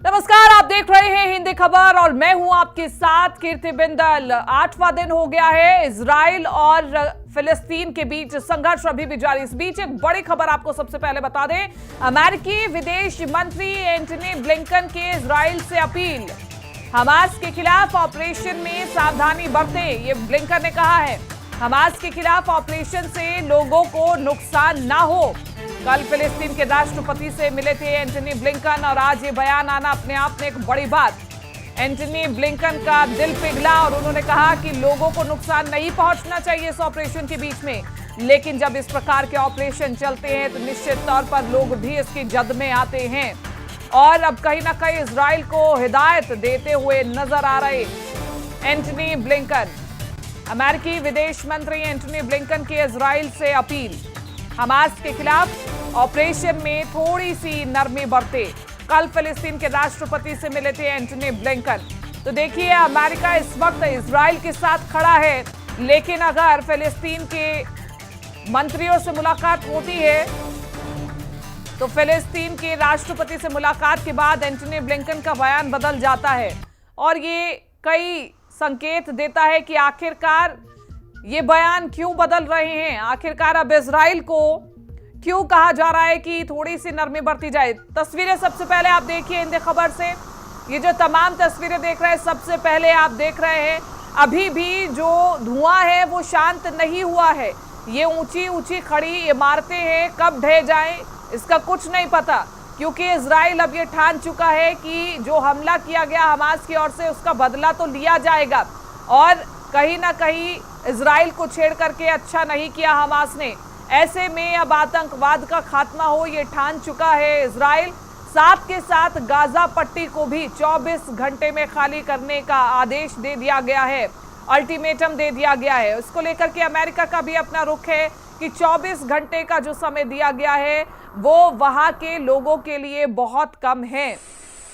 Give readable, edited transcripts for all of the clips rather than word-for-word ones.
नमस्कार, आप देख रहे हैं हिंदी खबर और मैं हूं आपके साथ कीर्ति बिंदल। 8वां दिन हो गया है इजराइल और फिलिस्तीन के बीच संघर्ष अभी भी जारी। इस बीच एक बड़ी खबर आपको सबसे पहले बता दें, अमेरिकी विदेश मंत्री एंटनी ब्लिंकन की इजराइल से अपील, हमास के खिलाफ ऑपरेशन में सावधानी बरतें। ये ब्लिंकन ने कहा है, हमास के खिलाफ ऑपरेशन से लोगों को नुकसान ना हो। कल फिलिस्तीन के राष्ट्रपति से मिले थे एंटनी ब्लिंकन और आज ये बयान आना अपने आप में एक बड़ी बात। एंटनी ब्लिंकन का दिल पिघला और उन्होंने कहा कि लोगों को नुकसान नहीं पहुंचना चाहिए इस ऑपरेशन के बीच में, लेकिन जब इस प्रकार के ऑपरेशन चलते हैं तो निश्चित तौर पर लोग भी इसकी जद में आते हैं और अब कहीं ना कहीं इजराइल को हिदायत देते हुए नजर आ रहे एंटनी ब्लिंकन। अमेरिकी विदेश मंत्री एंटनी ब्लिंकन की इजराइल से अपील, हमास के खिलाफ ऑपरेशन में थोड़ी सी नरमी बरते। कल फिलिस्तीन के राष्ट्रपति से मिले थे एंटनी ब्लिंकन। तो देखिए, अमेरिका इस वक्त इजराइल के साथ खड़ा है, लेकिन अगर फिलिस्तीन के मंत्रियों से मुलाकात होती है तो फिलिस्तीन के राष्ट्रपति से मुलाकात के बाद एंटनी ब्लिंकन का बयान बदल जाता है और ये कई संकेत देता है कि आखिरकार ये बयान क्यों बदल रहे हैं। आखिरकार अब इजराइल को क्यों कहा जा रहा है कि थोड़ी सी नरमी बरती जाए। तस्वीरें सबसे पहले आप देखिए हिंदी खबर से, ये जो तमाम तस्वीरें देख रहे हैं, सबसे पहले आप देख रहे हैं अभी भी जो धुआं है वो शांत नहीं हुआ है। ये ऊंची ऊंची खड़ी इमारतें हैं, कब ढह जाएं इसका कुछ नहीं पता, क्योंकि इजराइल अब ये ठान चुका है कि जो हमला किया गया हमास की ओर से उसका बदला तो लिया जाएगा और कहीं ना कहीं इजराइल को छेड़ करके अच्छा नहीं किया हमास ने। ऐसे में अब आतंकवाद का खात्मा हो ये ठान चुका है इजराइल। साथ के साथ गाजा पट्टी को भी 24 घंटे में खाली करने का आदेश दे दिया गया है, अल्टीमेटम दे दिया गया है। इसको लेकर के अमेरिका का भी अपना रुख है कि 24 घंटे का जो समय दिया गया है वो वहां के लोगों के लिए बहुत कम है।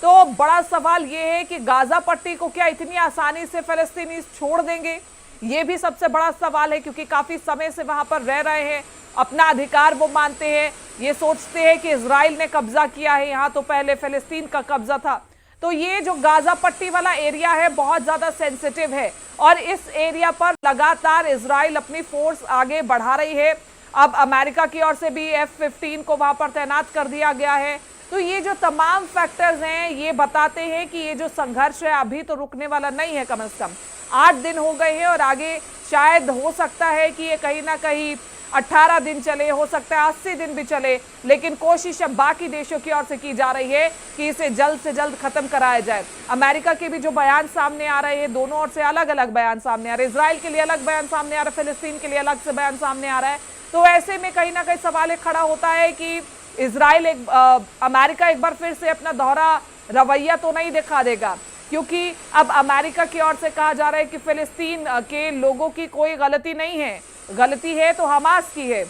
तो बड़ा सवाल ये है कि गाजा पट्टी को क्या इतनी आसानी से फिलिस्तीनी छोड़ देंगे, ये भी सबसे बड़ा सवाल है, क्योंकि काफी समय से वहां पर रह रहे हैं, अपना अधिकार वो मानते हैं, ये सोचते हैं कि इजराइल ने कब्जा किया है यहाँ, तो पहले फिलिस्तीन का कब्जा था। तो ये जो गाजा पट्टी वाला एरिया है बहुत ज्यादा सेंसिटिव है और इस एरिया पर लगातार इजराइल अपनी फोर्स आगे बढ़ा रही है। अब अमेरिका की ओर से भी F-15 को वहां पर तैनात कर दिया गया है। तो ये जो तमाम फैक्टर्स हैं ये बताते हैं कि ये जो संघर्ष है अभी तो रुकने वाला नहीं है। कम से कम 8 दिन हो गए हैं और आगे शायद हो सकता है कि ये कहीं ना कहीं 18 दिन चले, हो सकता है 80 दिन भी चले, लेकिन कोशिश अब बाकी देशों की ओर से की जा रही है कि इसे जल्द से जल्द खत्म कराया जाए। अमेरिका के भी जो बयान सामने आ रहे हैं, दोनों ओर से अलग अलग बयान सामने आ रहे हैं। इजराइल के लिए अलग बयान सामने आ रहा है, फिलिस्तीन के लिए अलग से बयान सामने आ रहा है। तो ऐसे में कहीं ना कहीं सवाल खड़ा होता है कि इजराइल अमेरिका एक बार फिर से अपना दोहरा रवैया तो नहीं दिखा देगा, क्योंकि अब अमेरिका की ओर से कहा जा रहा है कि फिलिस्तीन के लोगों की कोई गलती नहीं है, गलती है तो हमास की है,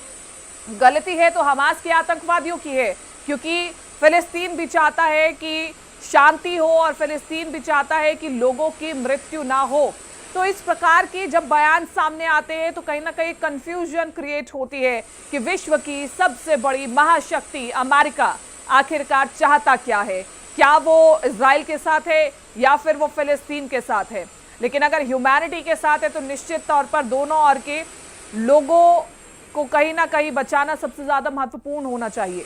गलती है तो हमास के आतंकवादियों की है, क्योंकि फिलिस्तीन भी चाहता है कि शांति हो और फिलिस्तीन भी चाहता है कि लोगों की मृत्यु ना हो। तो इस प्रकार के जब बयान सामने आते हैं तो कहीं ना कहीं कंफ्यूजन क्रिएट होती है कि विश्व की सबसे बड़ी महाशक्ति अमेरिका आखिरकार चाहता क्या है, क्या वो इजराइल के साथ है या फिर वो फिलिस्तीन के साथ है। लेकिन अगर ह्यूमैनिटी के साथ है तो निश्चित तौर पर दोनों ओर के लोगों को कहीं ना कहीं बचाना सबसे ज्यादा महत्वपूर्ण होना चाहिए।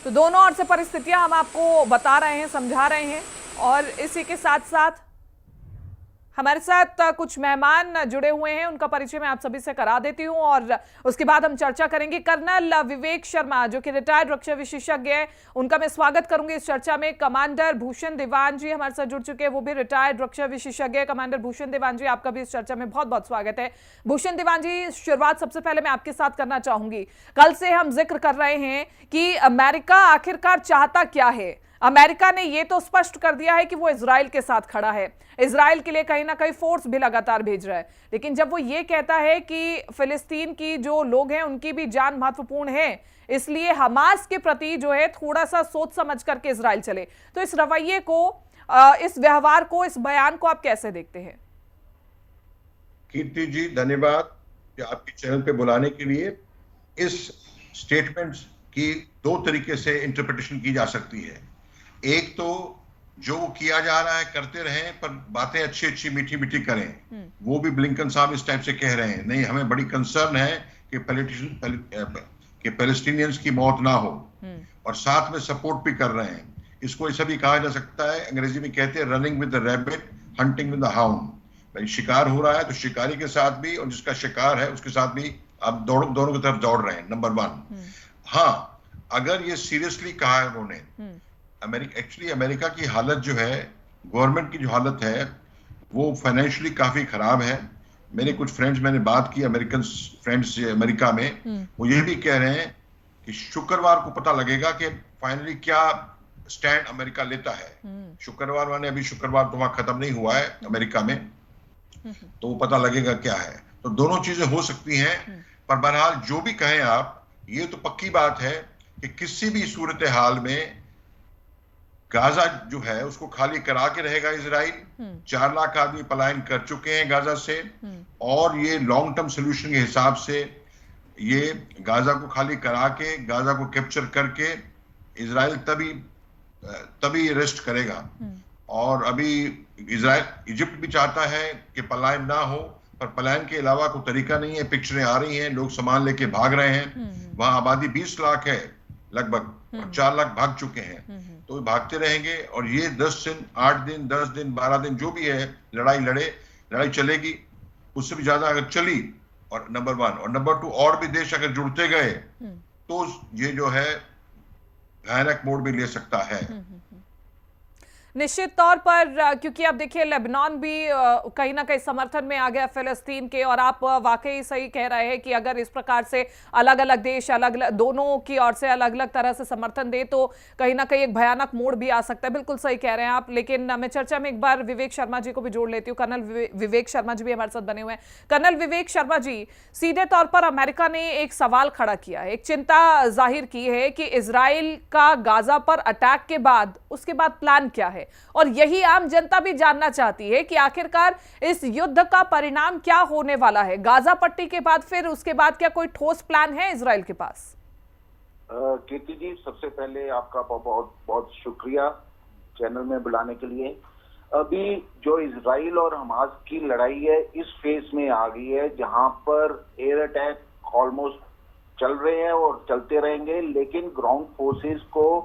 तो दोनों ओर से परिस्थितियां हम आपको बता रहे हैं, समझा रहे हैं और इसी के साथ साथ हमारे साथ कुछ मेहमान जुड़े हुए हैं, उनका परिचय मैं आप सभी से करा देती हूं और उसके बाद हम चर्चा करेंगे। कर्नल विवेक शर्मा जो कि रिटायर्ड रक्षा विशेषज्ञ हैं, उनका मैं स्वागत करूंगी इस चर्चा में। कमांडर भूषण दीवान जी हमारे साथ जुड़ चुके हैं, वो भी रिटायर्ड रक्षा विशेषज्ञ है। कमांडर भूषण दीवान जी, आपका भी इस चर्चा में बहुत बहुत स्वागत है। भूषण दीवान जी, शुरुआत सबसे पहले मैं आपके साथ करना चाहूंगी। कल से हम जिक्र कर रहे हैं कि अमेरिका आखिरकार चाहता क्या है। अमेरिका ने ये तो स्पष्ट कर दिया है कि वो इजराइल के साथ खड़ा है, इजराइल के लिए कहीं ना कहीं फोर्स भी लगातार भेज रहा है, लेकिन जब वो ये कहता है कि फिलिस्तीन की जो लोग हैं उनकी भी जान महत्वपूर्ण है, इसलिए हमास के प्रति जो है थोड़ा सा सोच समझ करके इजराइल चले, तो इस रवैये को, इस व्यवहार को, इस बयान को आप कैसे देखते हैं? कीर्ति जी धन्यवाद। कि आपके चैनल पे बुलाने के लिए। इस स्टेटमेंट की दो तरीके से इंटरप्रिटेशन की जा सकती है। एक तो जो किया जा रहा है करते रहें, पर बातें अच्छी अच्छी मीठी मीठी करें। वो भी ब्लिंकन साहब इस टाइप से कह रहे हैं, नहीं हमें बड़ी कंसर्न है कि पैलेस्टीनियंस की मौत ना हो, और साथ में सपोर्ट भी कर रहे हैं। इसको ऐसा भी कहा जा सकता है, अंग्रेजी में कहते हैं running with the rabbit, hunting with the hound. भाई शिकार हो रहा है तो शिकारी के साथ भी, और जिसका शिकार है उसके साथ भी आप दोनों की तरफ दौड़ रहे हैं, नंबर 1। हाँ, अगर ये सीरियसली कहा है उन्होंने, अमेरिका की हालत जो है, गवर्नमेंट की जो हालत है, वो फाइनेंशियली काफी खराब है। मेरे कुछ फ्रेंड्स, मैंने बात की अमेरिकन फ्रेंड्स अमेरिका में, वो ये भी कह रहे हैं कि शुक्रवार को पता लगेगा कि फाइनली क्या स्टैंड अमेरिका लेता है। शुक्रवार माने अभी शुक्रवार तो वहां खत्म नहीं हुआ है अमेरिका में, तो वो पता लगेगा क्या है। तो दोनों चीजें हो सकती हैं, पर बहरहाल जो भी कहें आप, ये तो पक्की बात है कि किसी भी सूरत हाल में गाजा जो है उसको खाली करा के रहेगा इजराइल। 4 लाख आदमी पलायन कर चुके हैं गाजा से, और ये लॉन्ग टर्म सोल्यूशन के हिसाब से ये गाजा को खाली करा के, गाजा को कैप्चर करके इजराइल तभी रेस्ट करेगा। और अभी इजिप्ट भी चाहता है कि पलायन ना हो, पर पलायन के अलावा कोई तरीका नहीं है। पिक्चरें आ रही हैं, लोग सामान लेके भाग रहे हैं। वहां आबादी 20 लाख है लगभग, और 4 लाख भाग चुके हैं। तो भागते रहेंगे, और ये 10 दिन, 8 दिन, 10 दिन, 12 दिन जो भी है, लड़ाई चलेगी। उससे भी ज्यादा अगर चली, और नंबर 1 और नंबर 2 और भी देश अगर जुड़ते गए, तो ये जो है भयानक मोड़ भी ले सकता है। निश्चित तौर पर, क्योंकि अब देखिए लेबनान भी कहीं ना कहीं समर्थन में आ गया फिलिस्तीन के, और आप वाकई सही कह रहे हैं कि अगर इस प्रकार से अलग अलग देश दोनों की ओर से अलग अलग तरह से समर्थन दे तो कहीं ना कहीं एक भयानक मोड़ भी आ सकता है। बिल्कुल सही कह रहे हैं आप। लेकिन मैं चर्चा में एक बार विवेक शर्मा जी को भी जोड़ लेती हूँ। कर्नल विवेक शर्मा जी भी हमारे साथ बने हुए हैं। कर्नल विवेक शर्मा जी, सीधे तौर पर अमेरिका ने एक सवाल खड़ा किया है, एक चिंता जाहिर की है कि इजराइल का गाजा पर अटैक के बाद उसके बाद प्लान क्या है, और यही आम जनता भी जानना चाहती है कि आखिरकार इस युद्ध का परिणाम क्या होने वाला है। गाजा पट्टी के बाद फिर उसके बाद क्या कोई ठोस प्लान है इजराइल के पास? कीर्ति जी, सबसे पहले आपका बहुत बहुत शुक्रिया चैनल में बुलाने के लिए। अभी जो इजराइल और हमास की लड़ाई है इस फेज में आ गई है जहां पर एयर अटैक ऑलमोस्ट चल रहे हैं और चलते रहेंगे, लेकिन ग्राउंड फोर्सेस को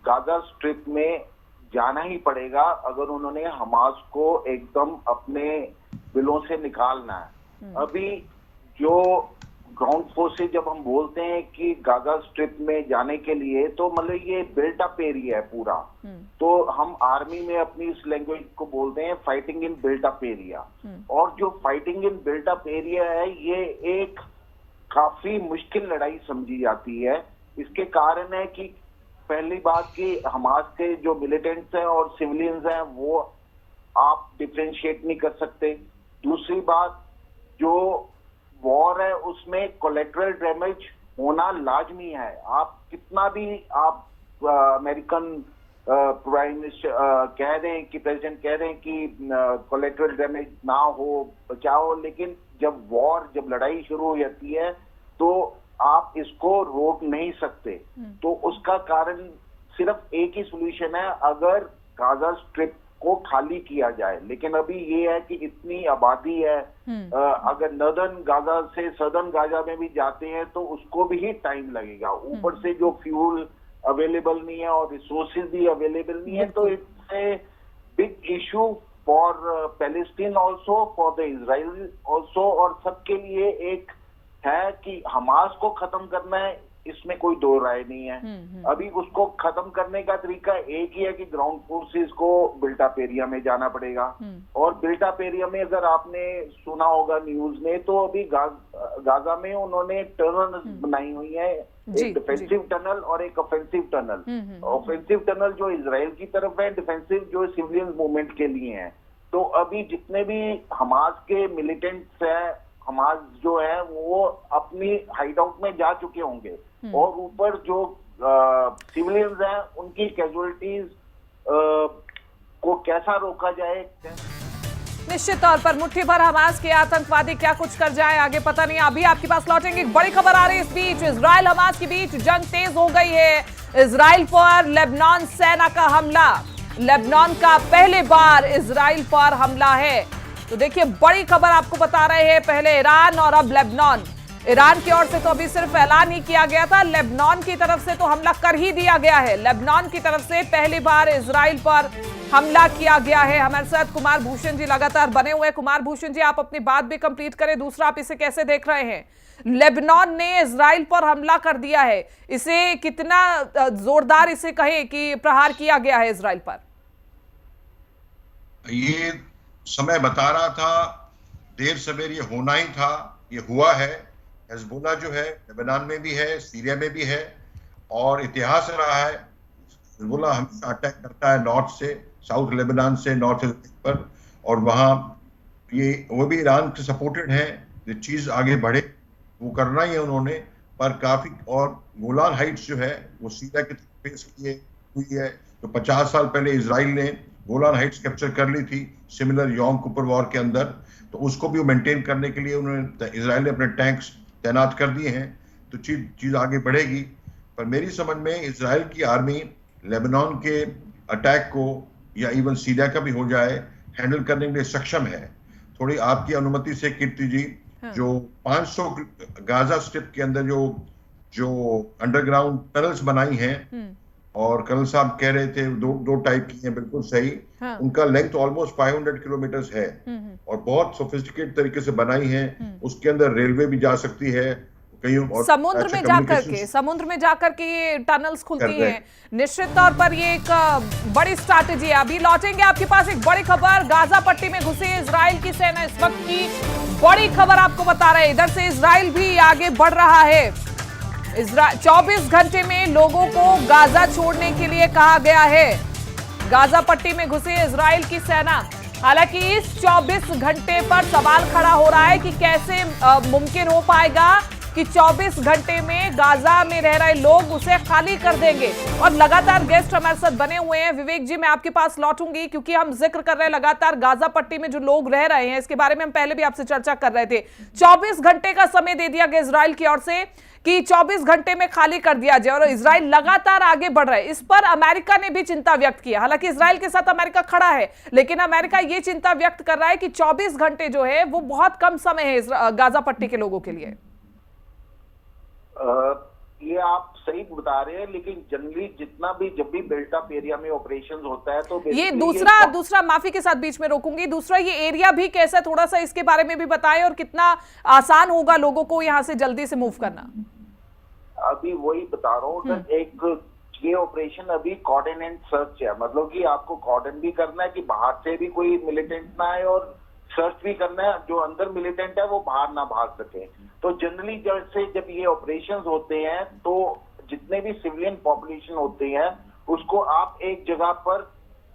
गाजा स्ट्रिप में जाना ही पड़ेगा अगर उन्होंने हमास को एकदम अपने बिलों से निकालना है। अभी जो ग्राउंड फोर्सेस, जब हम बोलते हैं कि गाजा स्ट्रिप में जाने के लिए, तो मतलब ये बिल्ट अप एरिया है पूरा। तो हम आर्मी में अपनी इस लैंग्वेज को बोलते हैं fighting in built up area. और जो fighting in built up area है, ये एक काफी मुश्किल लड़ाई समझी जाती है। इसके कारण है कि पहली बात कि हमास के जो मिलिटेंट्स हैं और सिविलियंस हैं वो आप डिफरेंशिएट नहीं कर सकते। दूसरी बात, जो वॉर है उसमें कोलेटरल डैमेज होना लाजमी है। आप कितना भी आप अमेरिकन प्राइम मिनिस्टर कह रहे हैं कि प्रेसिडेंट कह रहे हैं कि कोलेटरल डैमेज ना हो, बचाओ, लेकिन जब लड़ाई शुरू हो जाती है तो आप इसको रोक नहीं सकते। तो उसका कारण सिर्फ एक ही सॉल्यूशन है, अगर गाजा स्ट्रिप को खाली किया जाए। लेकिन अभी ये है कि इतनी आबादी है, अगर नॉर्दर्न गाजा से सदर्न गाजा में भी जाते हैं तो उसको भी टाइम लगेगा। ऊपर से जो फ्यूल अवेलेबल नहीं है और रिसोर्सेज भी अवेलेबल नहीं है, तो it's a big issue for Palestine also, for the Israel also, और सबके लिए एक है कि हमास को खत्म करना है, इसमें कोई दो राय नहीं है। अभी उसको खत्म करने का तरीका एक ही है कि ग्राउंड फोर्सेस को बिल्ट अप एरिया में जाना पड़ेगा। और बिल्ट अप एरिया में अगर आपने सुना होगा न्यूज में, तो अभी गाजा में उन्होंने टनल बनाई हुई है, एक डिफेंसिव टनल और एक ऑफेंसिव टनल। ऑफेंसिव टनल जो इजराइल की तरफ है, डिफेंसिव जो सिविलियन मूवमेंट के लिए है। तो अभी जितने भी हमास के मिलिटेंट्स है, हमास जो है वो अपनी हाइड आउट में जा चुके होंगे, और ऊपर जो सिविलियंस हैं उनकी कैजुअलिटीज को कैसा रोका जाए। निश्चित तौर पर मुट्ठी भर हमास के आतंकवादी क्या कुछ कर जाए आगे पता नहीं। अभी आपके पास लौटेंगे। एक बड़ी खबर आ रही है इस बीच, इजराइल हमास के बीच जंग तेज हो गई है। इजराइल पर लेबनान सेना का हमला, लेबनान का पहले बार इजराइल पर हमला है। तो देखिए बड़ी खबर आपको बता रहे हैं, पहले ईरान और अब लेबनान। ईरान की ओर से तो अभी सिर्फ ऐलान ही किया गया था, लेबनान की तरफ से तो हमला कर ही दिया गया है। लेबनान की तरफ से पहली बार इजराइल पर हमला किया गया है। हमारे साथ कुमार भूषण जी लगातार बने हुए हैं। कुमार भूषण जी, आप अपनी बात भी कंप्लीट करें, दूसरा आप इसे कैसे देख रहे हैं? लेबनान ने इजराइल पर हमला कर दिया है, इसे कितना जोरदार इसे कहें कि प्रहार किया गया है इजराइल पर? ये समय बता रहा था, देर सवेर ये होना ही था, ये हुआ है। हिजबुल्लाह जो है लेबनान में भी है, सीरिया में भी है, और इतिहास रहा है हिजबुल्लाह हमेशा अटैक करता है नॉर्थ से, साउथ लेबनान से नॉर्थ पर, और वहाँ ये वो भी ईरान से सपोर्टेड है। ये चीज़ आगे बढ़े वो करना ही है उन्होंने, पर काफ़ी, और गोलान हाइट्स जो है वो सीरिया की फेस किए हुई है। तो 50 साल पहले इजराइल ने गोलान हाइट्स कैप्चर कर ली थी सिमिलर यॉम किपुर वॉर के अंदर, तो उसको भी मेंटेन करने के लिए उन्होंने, इजराइल ने अपने टैंक्स तैनात कर दिए हैं। तो चीज़ आगे बढ़ेगी। पर मेरी समझ में इजराइल की आर्मी लेबनान के अटैक को, या इवन सीरिया का भी हो जाए, हैंडल करने के लिए सक्षम है। थोड़ी आपकी अनुमति से कीर्ति जी, जो 500 गाजा स्ट्रिप के अंदर जो अंडरग्राउंड टनल्स बनाई हैं, और कर्नल साहब कह रहे थे दो टाइप की हैं, बिल्कुल सही। उनका लेंथ ऑलमोस्ट 500 किलोमीटर है, और बहुत सोफिस्टिकेट तरीके से बनाई है। उसके अंदर रेलवे भी जा सकती है, समुद्र में जाकर के ये टनल्स खुलती हैं। निश्चित तौर पर ये एक बड़ी स्ट्रैटेजी है। अभी लौटेंगे आपके पास एक बड़ी खबर, गाजा पट्टी में घुसी इजराइल की सेना, इस वक्त की बड़ी खबर आपको बता रहे हैं। इधर से इजराइल भी आगे बढ़ रहा है। 24 घंटे में लोगों को गाजा छोड़ने के लिए कहा गया है। गाजा पट्टी में घुसी इजराइल की सेना। हालांकि इस 24 घंटे पर सवाल खड़ा हो रहा है कि कैसे मुमकिन हो पाएगा कि 24 घंटे में गाजा में रह रहे लोग उसे खाली कर देंगे। और लगातार गेस्ट हमारे साथ बने हुए हैं। विवेक जी, मैं आपके पास लौटूंगी, क्योंकि हम जिक्र कर रहे हैं लगातार गाजा पट्टी में जो लोग रह रहे हैं, इसके बारे में हम पहले भी आपसे चर्चा कर रहे थे। 24 घंटे का समय दे दिया गया इजराइल की ओर से कि 24 घंटे में खाली कर दिया जाए, और इजराइल लगातार आगे बढ़ रहा है। इस पर अमेरिका ने भी चिंता व्यक्त किया। हालांकि इजराइल के साथ अमेरिका खड़ा है, लेकिन अमेरिका ये चिंता व्यक्त कर रहा है कि 24 घंटे जो है वो बहुत कम समय है गाजा पट्टी के लोगों के लिए। ये आप सही बता रहे हैं, लेकिन जनरली जब भी बिल्ट अप एरिया में ऑपरेशंस होता है, तो ये दूसरा माफी के साथ बीच में रोकूंगी, दूसरा ये एरिया भी कैसा, थोड़ा सा इसके बारे में भी बताएं, और कितना आसान होगा लोगों को यहाँ से जल्दी से मूव करना। अभी वही बता रहा हूँ। एक ये ऑपरेशन अभी कॉर्डन एंड सर्च है, मतलब कि आपको कॉर्डन भी करना है कि बाहर से भी कोई मिलिटेंट ना आए, और सर्च भी करना है जो अंदर मिलिटेंट है वो बाहर ना भाग सके। तो जनरली जब ये ऑपरेशंस होते हैं, तो जितने भी सिविलियन पॉपुलेशन होते हैं उसको आप एक जगह पर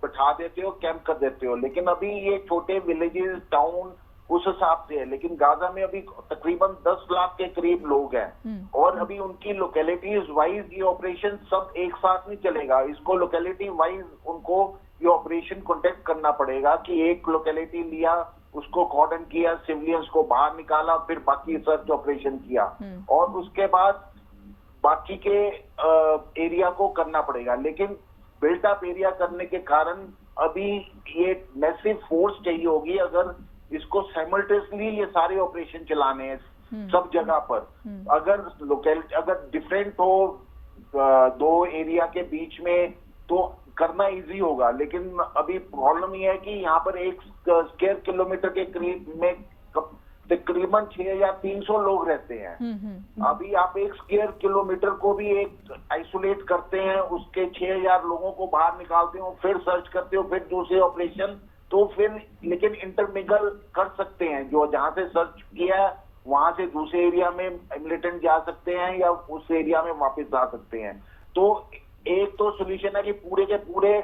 बैठा देते हो, कैंप कर देते हो। लेकिन अभी ये छोटे विलेजेस, टाउन उस हिसाब से है। लेकिन गाजा में अभी तकरीबन 10 लाख के करीब लोग हैं, और अभी उनकी लोकेलिटीज वाइज ये ऑपरेशन सब एक साथ नहीं चलेगा। इसको लोकेलिटी वाइज उनको ये ऑपरेशन कॉन्टेक्ट करना पड़ेगा कि एक लोकेलिटी लिया, उसको कॉर्डन किया, सिविलियंस को बाहर निकाला, फिर बाकी सर्च ऑपरेशन किया, और उसके बाद बाकी के एरिया को करना पड़ेगा। लेकिन बिल्ट अप एरिया करने के कारण अभी ये मैसिव फोर्स चाहिए होगी अगर इसको साइमल्टेनियसली ये सारे ऑपरेशन चलाने हैं सब जगह पर। अगर डिफरेंट हो दो एरिया के बीच में तो करना इजी होगा, लेकिन अभी प्रॉब्लम ये है कि यहाँ पर 1 स्क्वायर किलोमीटर के करीब में तकरीबन 6300 लोग रहते हैं। अभी आप 1 स्क्वायर किलोमीटर को भी एक आइसोलेट करते हैं, उसके 6000 लोगों को बाहर निकालते हो, फिर सर्च करते हो, फिर दूसरे ऑपरेशन, तो फिर लेकिन इंटरमिंगल कर सकते हैं। जो जहां से सर्च किया वहां से दूसरे एरिया में मिलिटेंट जा सकते हैं, या उस एरिया में वापस जा सकते हैं। तो एक तो सोल्यूशन है कि पूरे के पूरे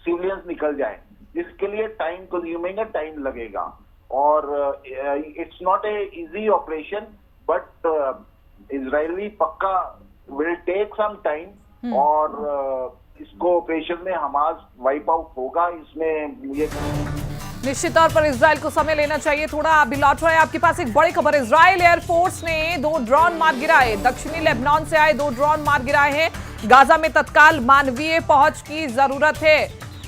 सिविलियंस निकल जाए, जिसके लिए टाइम कंज्यूमिंग है, टाइम लगेगा, और it's not a easy operation, but Israeli पक्का विल टेक सम टाइम, और इसको ऑपरेशन में हमास वाइप आउट होगा, इसमें मुझे निश्चित तौर पर इजराइल को समय लेना चाहिए थोड़ा। अभी लौट रहे हैं आपके पास एक बड़ी खबर। इजराइल एयरफोर्स ने 2 ड्रोन मार गिराए। दक्षिणी लेबनान से आए 2 ड्रोन मार गिराए हैं। गाजा में तत्काल मानवीय पहुंच की जरूरत है।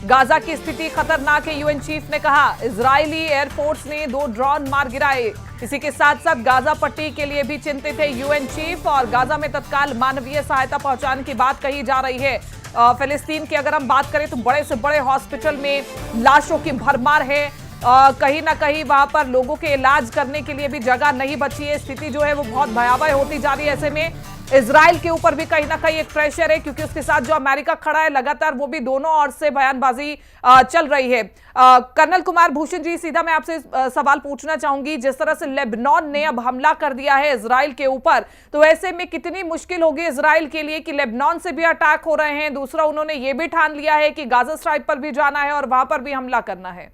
गाजा की स्थिति खतरनाक है, यूएन चीफ ने कहा। इजरायली एयरफोर्स ने 2 ड्रोन मार गिराए। इसी के साथ साथ गाजा पट्टी के लिए भी चिंतित है यूएन चीफ और गाजा में तत्काल मानवीय सहायता पहुंचाने की बात कही जा रही है। फिलिस्तीन की अगर हम बात करें तो बड़े से बड़े हॉस्पिटल में लाशों की भरमार है। कहीं ना कहीं वहां पर लोगों के इलाज करने के लिए भी जगह नहीं बची है। स्थिति जो है वो बहुत भयावह होती जा रही है। ऐसे में इजराइल के ऊपर भी कहीं ना कहीं एक प्रेशर है, क्योंकि उसके साथ जो अमेरिका खड़ा है लगातार, वो भी दोनों ओर से बयानबाजी चल रही है। कर्नल कुमार भूषण जी, सीधा मैं आपसे सवाल पूछना चाहूंगी, जिस तरह से लेबनान ने अब हमला कर दिया है इजराइल के ऊपर, तो ऐसे में कितनी मुश्किल होगी इजराइल के लिए कि लेबनान से भी अटैक हो रहे हैं, दूसरा उन्होंने ये भी ठान लिया है कि गाजा स्ट्राइप पर भी जाना है और वहां पर भी हमला करना है।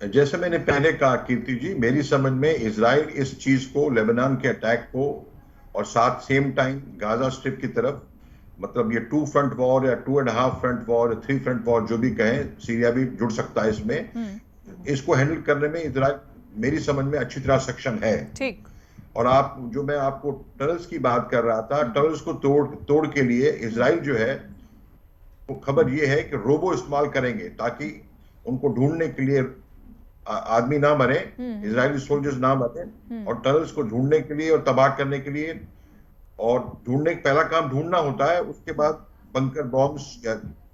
जैसे मैंने पहले कहा कीर्ति जी, मेरी समझ में इजराइल इस चीज को, लेबनान के अटैक को और साथ सेम टाइम गाजा स्ट्रिप की तरफ, मतलब ये 2 फ्रंट वॉर या 2.5 फ्रंट वॉर, 3 फ्रंट वॉर जो भी कहें, सीरिया भी जुड़ सकता है इसमें, इसको हैंडल करने में इजराइल मेरी समझ में अच्छी तरह सक्षम है। ठीक। और आप जो मैं आपको टनल्स की बात कर रहा था, टनल्स को तोड़ के लिए इजराइल जो है, वो खबर ये है कि रोबो इस्तेमाल करेंगे ताकि उनको ढूंढने के लिए आदमी ना मरे, इजरायली सोल्जर्स ना मरे, और टनल्स को ढूंढने के लिए और तबाह करने के लिए, और ढूंढने का पहला काम ढूंढना होता है, उसके बाद बंकर बॉम्ब्स या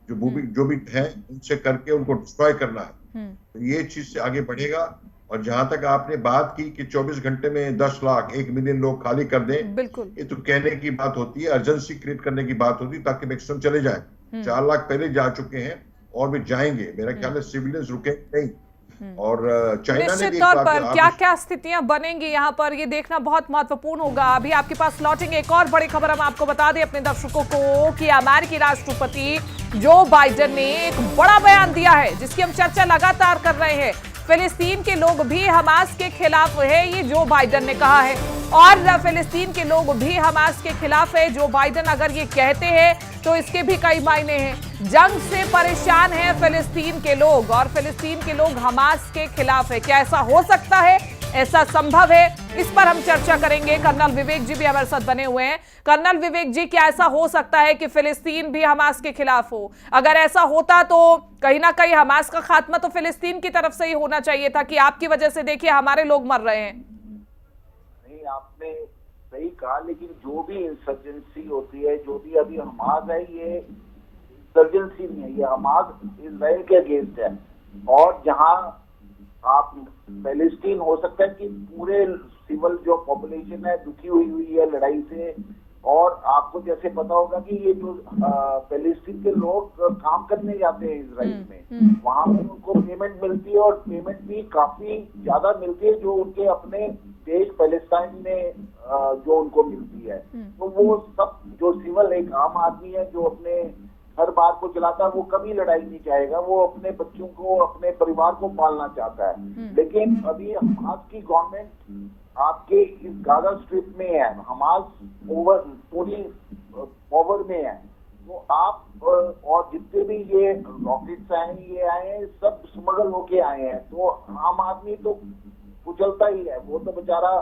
जो भी हैं उनसे करके उनको डिस्ट्रॉय करना है। तो ये चीज से आगे बढ़ेगा। और जहां तक आपने बात की कि 24 घंटे में 10 लाख 1 मिलियन लोग खाली कर दें, बिल्कुल, ये तो कहने की बात होती है, अर्जेंसी क्रिएट करने की बात होती है ताकि मैक्सिमम चले जाए। 4 लाख पहले जा चुके हैं और भी जाएंगे, मेरा ख्याल है सिविलियंस रुके नहीं। और चाइना ने निश्चित तौर पर क्या क्या स्थितियां बनेंगी यहाँ पर, ये देखना बहुत महत्वपूर्ण होगा। अभी आपके पास लौटेंगे। एक और बड़ी खबर हम आपको बता दें अपने दर्शकों को कि अमेरिकी राष्ट्रपति जो बाइडेन ने एक बड़ा बयान दिया है, जिसकी हम चर्चा लगातार कर रहे हैं। फिलिस्तीन के लोग भी हमास के खिलाफ है, ये जो बाइडेन ने कहा है, और फिलिस्तीन के लोग भी हमास के खिलाफ है। जो बाइडेन अगर ये कहते हैं तो इसके भी कई मायने हैं। जंग से परेशान है फिलिस्तीन के लोग और फिलिस्तीन के लोग हमास के खिलाफ है। क्या ऐसा हो सकता है? ऐसा संभव है? इस पर हम चर्चा करेंगे। कर्नल विवेक जी भी हमारे साथ बने हुए हैं। कर्नल विवेक जी, क्या ऐसा हो सकता है कि फिलिस्तीन भी हमास के खिलाफ हो? अगर ऐसा होता तो कहीं ना कहीं हमास का खात्मा तो फिलिस्तीन की तरफ से ही होना चाहिए था कि आपकी वजह से देखिए हमारे लोग मर रहे हैं। नहीं, आपने सही कहा, लेकिन जो भी इंसर्जेंसी होती है, जो भी अभी हमास है, ये इंसर्जेंसी नहीं है, ये हमास इजराइल के अगेंस्ट है। और जहां आप पैलेस्टीन हो सकता है कि पूरे सिविल जो पॉपुलेशन है दुखी हुई है लड़ाई से। और आपको जैसे पता होगा कि ये जो पैलेस्टीन के लोग काम करने जाते हैं इजराइल में, वहां पर उनको पेमेंट मिलती है, और पेमेंट भी काफी ज्यादा मिलती है जो उनके अपने देश पैलेस्टाइन में जो उनको मिलती है। तो वो सब जो सिविल एक आम आदमी है जो अपने हर बार को चलाता है, वो कभी लड़ाई नहीं चाहेगा, वो अपने बच्चों को, अपने परिवार को पालना चाहता है। लेकिन अभी हमास की गवर्नमेंट आपके इस गाजा स्ट्रिप में है, हमास पूरी पावर में है। तो आप और जितने भी ये रॉकेट्स आए हैं, ये आए हैं, सब स्मगल होके आए हैं। तो आम आदमी तो कुचलता ही है, वो तो बेचारा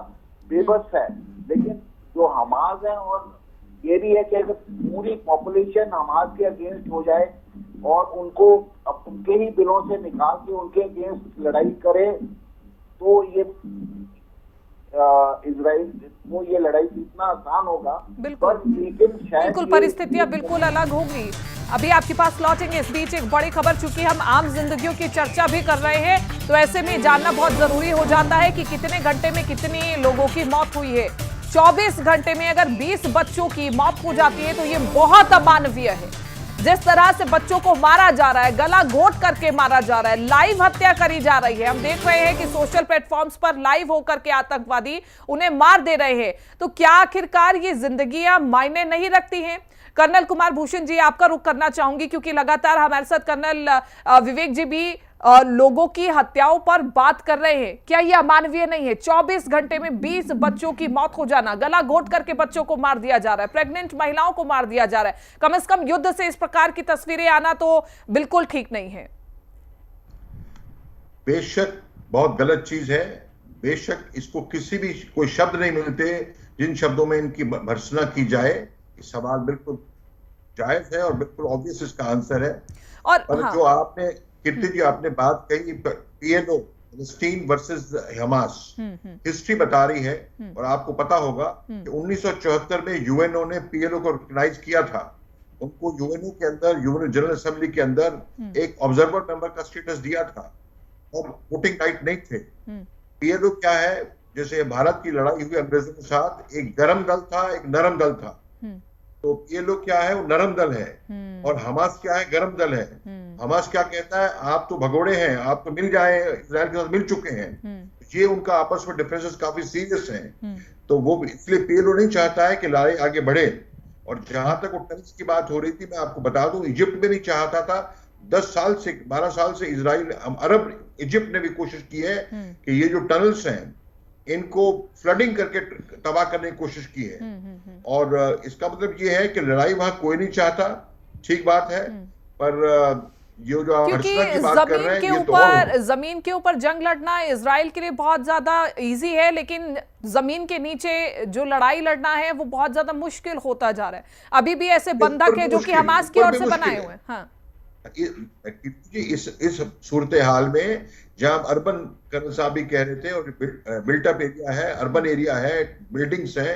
बेबस है। लेकिन जो हमास है, और ये भी है कि अगर पूरी पॉपुलेशन हमास के अगेंस्ट हो जाए और उनको उनके ही दिलों से निकाल के उनके अगेंस्ट लड़ाई करे, तो ये इजराइल को ये लड़ाई जीतना आसान होगा। बिल्कुल, लेकिन शायद बिल्कुल परिस्थितियां बिल्कुल अलग होगी। अभी आपके पास लौटेंगे। इस बीच एक बड़ी खबर, चूंकि हम आम जिंदगियों की चर्चा भी कर रहे हैं, तो ऐसे में जानना बहुत जरूरी हो जाता है कि कितने घंटे में कितनी लोगों की मौत हुई है। 24 घंटे में अगर 20 बच्चों की मौत हो जाती है तो ये बहुत अमानवीय है। जिस तरह से बच्चों को मारा जा रहा है, गला घोट करके मारा जा रहा है, लाइव हत्या करी जा रही है। हम देख रहे हैं कि सोशल प्लेटफॉर्म्स पर लाइव होकर के आतंकवादी उन्हें मार दे रहे हैं। तो क्या आखिरकार ये जिंदगियां मायने नहीं रखती हैं? कर्नल कुमार भूषण जी, आपका रुख करना चाहूंगी, क्योंकि लगातार हमारे साथ कर्नल विवेक जी भी लोगों की हत्याओं पर बात कर रहे हैं। क्या ये अमानवीय नहीं है? 24 घंटे में 20 बच्चों की मौत हो जाना, गला घोट करके बच्चों को मार दिया जा रहा है, प्रेग्नेंट महिलाओं को मार दिया जा रहा है। कम से कम युद्ध से इस प्रकार की तस्वीरें आना तो बिल्कुल ठीक नहीं है। बेशक बहुत गलत चीज है, बेशक इसको किसी भी कोई शब्द नहीं मिलते जिन शब्दों में इनकी भर्त्सना की जाए। ये सवाल बिल्कुल जायज है और बिल्कुल ऑब्वियस इसका आंसर है। और हाँ। जो आपने कीर्ति जी आपने बात कही PLO फलस्तीन वर्सेस हमास, हिस्ट्री बता रही है और आपको पता होगा कि 1974 में यूएनओ ने PLO को रिकॉग्नाइज किया था। उनको यूएनओ के अंदर, यूएनओ जनरल असेंबली के अंदर एक ऑब्जर्वर मेंबर का स्टेटस दिया था और वोटिंग राइट नहीं थे। PLO क्या है, जैसे भारत की लड़ाई हुई अंग्रेजों के साथ, एक गरम दल था, एक नरम दल था। तो PLO क्या है, वो नरम दल है और हमास क्या है, गरम दल है। हमास क्या कहता है, आप तो भगोड़े हैं, आप तो मिल जाए, इजराइल के साथ मिल चुके हैं। ये उनका आपस में डिफरेंसेस काफी सीरियस हैं। तो वो इसलिए PLO नहीं चाहता है कि लड़ाई आगे बढ़े। और जहां तक वो टनल्स की बात हो रही थी, मैं आपको बता दूं, इजिप्ट में नहीं चाहता था। 10 साल से 12 साल से इजराइल, अरब इजिप्ट ने भी कोशिश की है कि ये जो टनल्स हैं इनको फ्लडिंग करके तबाह करने की कोशिश की है। और इसका मतलब ये है कि लड़ाई वहां कोई नहीं चाहता, ठीक बात है, पर ये जो क्योंकि की बात कर रहे हैं, ये तो जमीन के ऊपर जंग लड़ना इजराइल के लिए बहुत ज्यादा इजी है, लेकिन जमीन के नीचे जो लड़ाई लड़ना है वो बहुत ज्यादा मुश्किल होता जा रहा है। अभी भी ऐसे बंधक है जो कि हमास की ओर से बनाए हुए हैं। हाँ। इस सूरत हाल में जहां अर्बन, कर्नल साहब भी कह रहे थे, और बिल्टअप एरिया है, अर्बन एरिया है, बिल्डिंग्स हैं,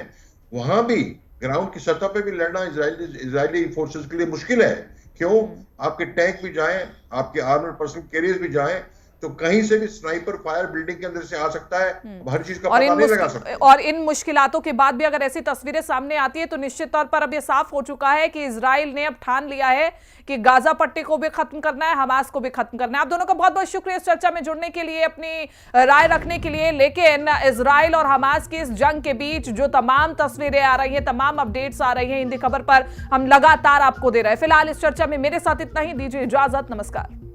वहां भी ग्राउंड की सतह पे भी लड़ना इजरायली फोर्सेस के लिए मुश्किल है। क्यों? आपके टैंक भी जाएं, आपके आर्मर्ड पर्सनल कैरियर्स भी जाएं, तो कहीं से भी स्नाइपर फायर बिल्डिंग के अंदर से आ सकता है, हर चीज का पता नहीं लगा सकते। और इन मुश्किलातों के बाद भी अगर ऐसी तस्वीरें सामने आती है तो निश्चित तौर पर अब ये साफ हो चुका है कि इजराइल ने अब ठान लिया है कि गाजा पट्टी को भी खत्म करना है, हमास को भी खत्म करना है। आप दोनों का बहुत बहुत शुक्रिया इस चर्चा में जुड़ने के लिए, अपनी राय रखने के लिए। लेकिन इजराइल और हमास की इस जंग के बीच जो तमाम तस्वीरें आ रही हैं, तमाम अपडेट्स आ रही हैं, हिंदी खबर पर हम लगातार आपको दे रहे हैं। फिलहाल इस चर्चा में मेरे साथ इतना ही, दीजिए इजाजत, नमस्कार।